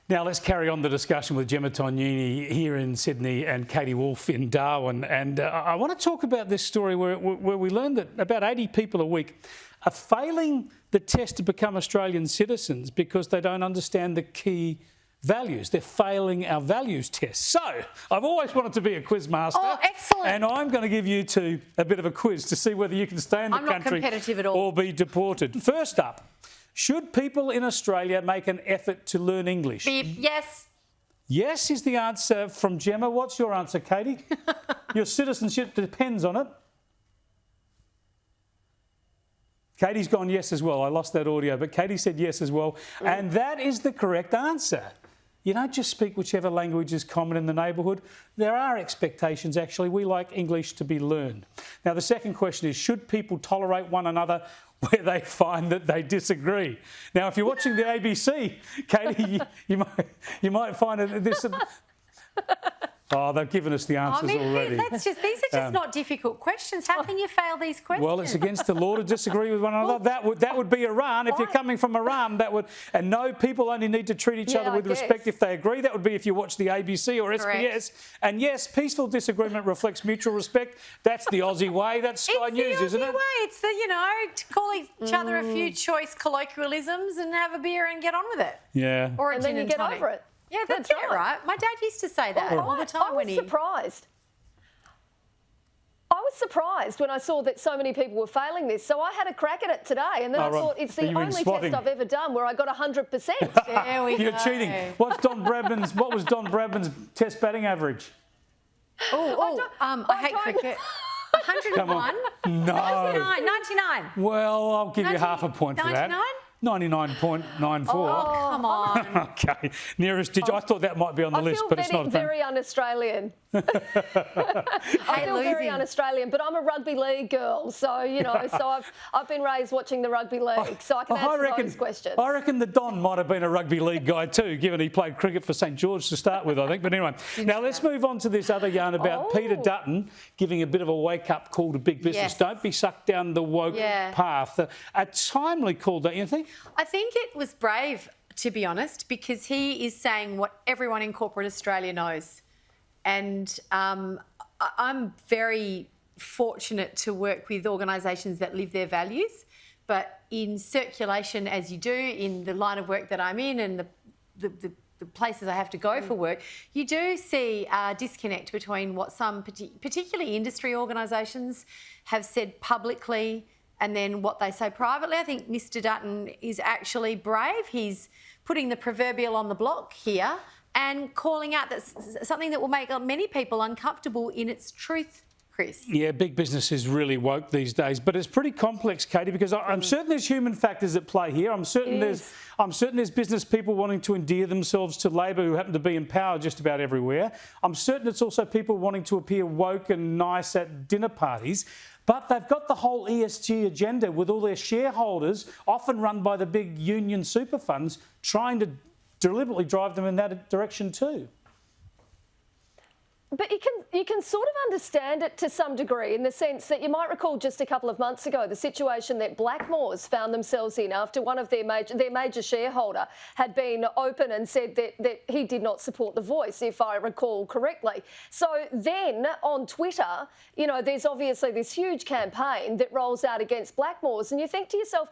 Now let's carry on the discussion with Gemma Tognini here in Sydney and Katie Wolfe in Darwin. And I want to talk about this story where we learned that about 80 people a week are failing the test to become Australian citizens because they don't understand the key values. They're failing our values test. So I've always wanted to be a quiz master. Oh, excellent. And I'm going to give you two a bit of a quiz to see whether you can stay in the country I'm not competitive at all. or be deported. First up, should people in Australia make an effort to learn English? Beep. Yes. Yes is the answer from Gemma. What's your answer, Katie? Your citizenship depends on it. Katie's gone yes as well. I lost that audio, but Katie said yes as well. And that is the correct answer. You don't just speak whichever language is common in the neighbourhood. There are expectations, actually. We like English to be learned. Now, the second question is, should people tolerate one another where they find that they disagree? Now, if you're watching the ABC, Katie, you might find this... Oh, they've given us the answers already. These are just not difficult questions. How can you fail these questions? Well, it's against the law to disagree with one another. That would be Iran. If you're coming from Iran, that would... And no, people only need to treat each other with respect if they agree. That would be if you watch the ABC or SBS. And yes, peaceful disagreement reflects mutual respect. That's the Aussie way. That's Sky News, isn't it? It's the Aussie way. It's the, to call each other a few choice colloquialisms and have a beer and get on with it. Yeah. Or and then you get over it. Yeah, that's right. My dad used to say that all the time. I was surprised. I was surprised when I saw that so many people were failing this. So I had a crack at it today, and then I thought it's the only test I've ever done where I got 100%. There we go. You're cheating. What was Don Bradman's test batting average? I hate cricket. 101. No. 99. Well, I'll give you half a point for that. 99.94. Oh, come on. Okay. Nearest digit. I thought that might be on the list, but it's not. Very un-Australian. I feel very un-Australian, but I'm a rugby league girl, so I've been raised watching the rugby league, so I can answer those questions. I reckon the Don might have been a rugby league guy too, given he played cricket for St George to start with, I think. But anyway, now let's move on to this other yarn about Peter Dutton giving a bit of a wake-up call to big business. Yes. Don't be sucked down the woke path. A timely call, don't you think? I think it was brave, to be honest, because he is saying what everyone in corporate Australia knows. And I'm very fortunate to work with organisations that live their values, but in circulation, as you do, in the line of work that I'm in and the places I have to go for work, you do see a disconnect between what some particularly industry organisations have said publicly and then what they say privately. I think Mr Dutton is actually brave. He's putting the proverbial on the block here and calling out that's something that will make many people uncomfortable in its truth, Chris. Yeah, big business is really woke these days, but it's pretty complex, Katie, because I'm certain there's human factors at play here. I'm certain there's business people wanting to endear themselves to Labor who happen to be in power just about everywhere. I'm certain it's also people wanting to appear woke and nice at dinner parties. But they've got the whole ESG agenda with all their shareholders, often run by the big union super funds, trying to deliberately drive them in that direction too. But you can sort of understand it to some degree in the sense that you might recall just a couple of months ago the situation that Blackmores found themselves in after one of their major shareholder had been open and said that he did not support The Voice, if I recall correctly. So then on Twitter, there's obviously this huge campaign that rolls out against Blackmores, and you think to yourself,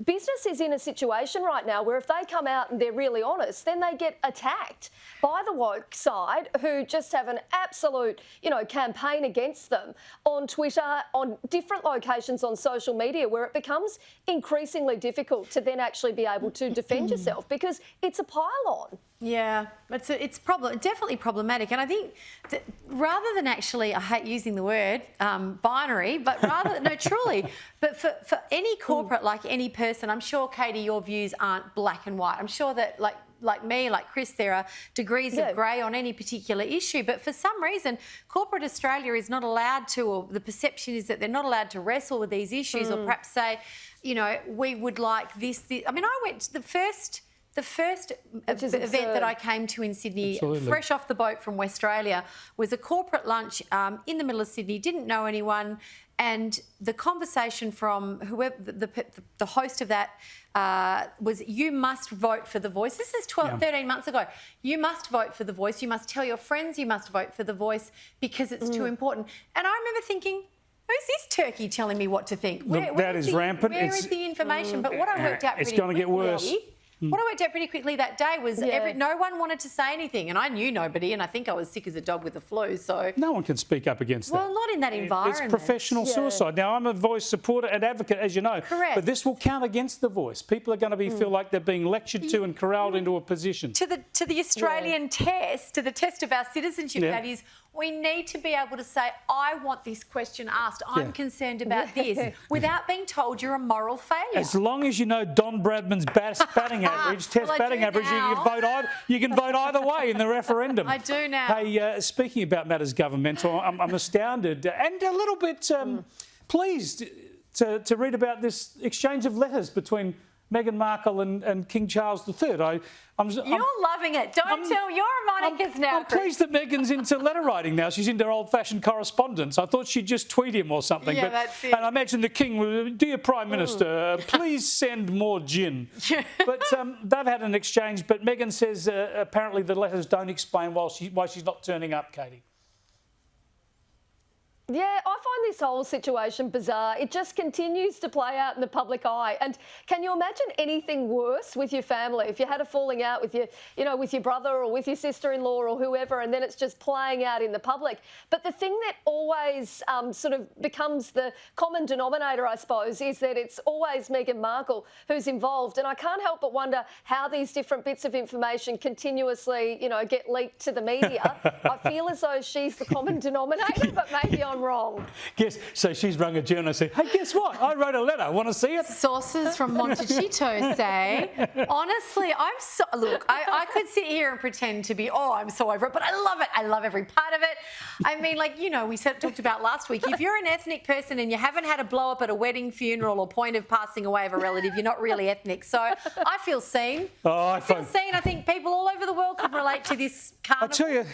business is in a situation right now where if they come out and they're really honest, then they get attacked by the woke side who just have an absolute, campaign against them on Twitter, on different locations on social media, where it becomes increasingly difficult to then actually be able to defend yourself because it's a pile-on. Yeah, it's definitely problematic. And I think that rather than actually, I hate using the word binary, but truly, but for any corporate, like any person, I'm sure, Katie, your views aren't black and white. I'm sure that like me, like Chris, there are degrees of grey on any particular issue. But for some reason, corporate Australia is not allowed to, or the perception is that they're not allowed to wrestle with these issues or perhaps say, we would like this. I mean, I went to the first event that I came to in Sydney, fresh off the boat from Westralia, was a corporate lunch in the middle of Sydney, didn't know anyone, And the conversation from whoever the host of that was, you must vote for The Voice. This is 13 months ago. You must vote for The Voice. You must tell your friends you must vote for The Voice because it's too important. And I remember thinking, who's this turkey telling me what to think? That is rampant. Where is the information? But what I worked out pretty it's going to get worse. What I worked out pretty quickly that day was no one wanted to say anything, and I knew nobody, and I think I was sick as a dog with the flu. So no one can speak up against that. Well, not in that environment. It's professional suicide. Now, I'm a Voice supporter and advocate, as you know. Correct. But this will count against The Voice. People are going to feel like they're being lectured to and corralled into a position. To the Australian test, to the test of our citizenship, that is, we need to be able to say, I want this question asked. I'm concerned about this, without being told you're a moral failure. As long as you know Don Bradman's batting average, batting average, you can vote either way in the referendum. I do now. Hey, speaking about matters governmental, I'm astounded and a little bit pleased to read about this exchange of letters between Meghan Markle and King Charles III. You're loving it. Don't tell your Monica's now. I'm pleased that Meghan's into letter writing now. She's into old-fashioned correspondence. I thought she'd just tweet him or something. Yeah, that's it. And I imagine the King will, dear Prime Minister, please send more gin. But they've had an exchange, but Meghan says apparently the letters don't explain why she's not turning up, Katie. Yeah, I find this whole situation bizarre. It just continues to play out in the public eye. And can you imagine anything worse with your family? If you had a falling out with with your brother or with your sister-in-law or whoever, and then it's just playing out in the public. But the thing that always sort of becomes the common denominator, I suppose, is that it's always Meghan Markle who's involved. And I can't help but wonder how these different bits of information continuously, get leaked to the media. I feel as though she's the common denominator, but maybe I'm wrong. Yes, so she's rung a journalist and said, hey, guess what? I wrote a letter. Want to see it? Sources from Montecito say, honestly, look, I could sit here and pretend to be, I'm so over it, but I love it. I love every part of it. I mean, we talked about last week, if you're an ethnic person and you haven't had a blow up at a wedding, funeral or point of passing away of a relative, you're not really ethnic. So I feel seen. I feel seen. I think people all over the world can relate to this carnival. I tell you,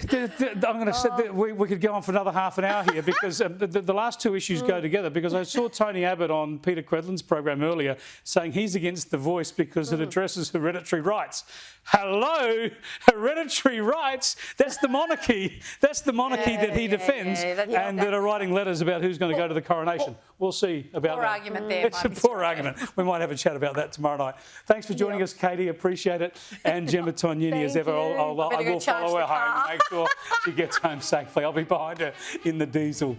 I'm going to say that we could go on for another half an hour here because the last two issues go together, because I saw Tony Abbott on Peter Credlin's program earlier saying he's against The Voice because it addresses hereditary rights. Hello, hereditary rights. That's the monarchy. That's the monarchy that he defends, and that are writing letters about who's going to go to the coronation. We'll see about that. Argument there. It's a poor argument. We might have a chat about that tomorrow night. Thanks for joining us, Katie. Appreciate it. And Gemma Tognini, as ever, I will follow her home and make sure she gets home safely. I'll be behind her in the diesel.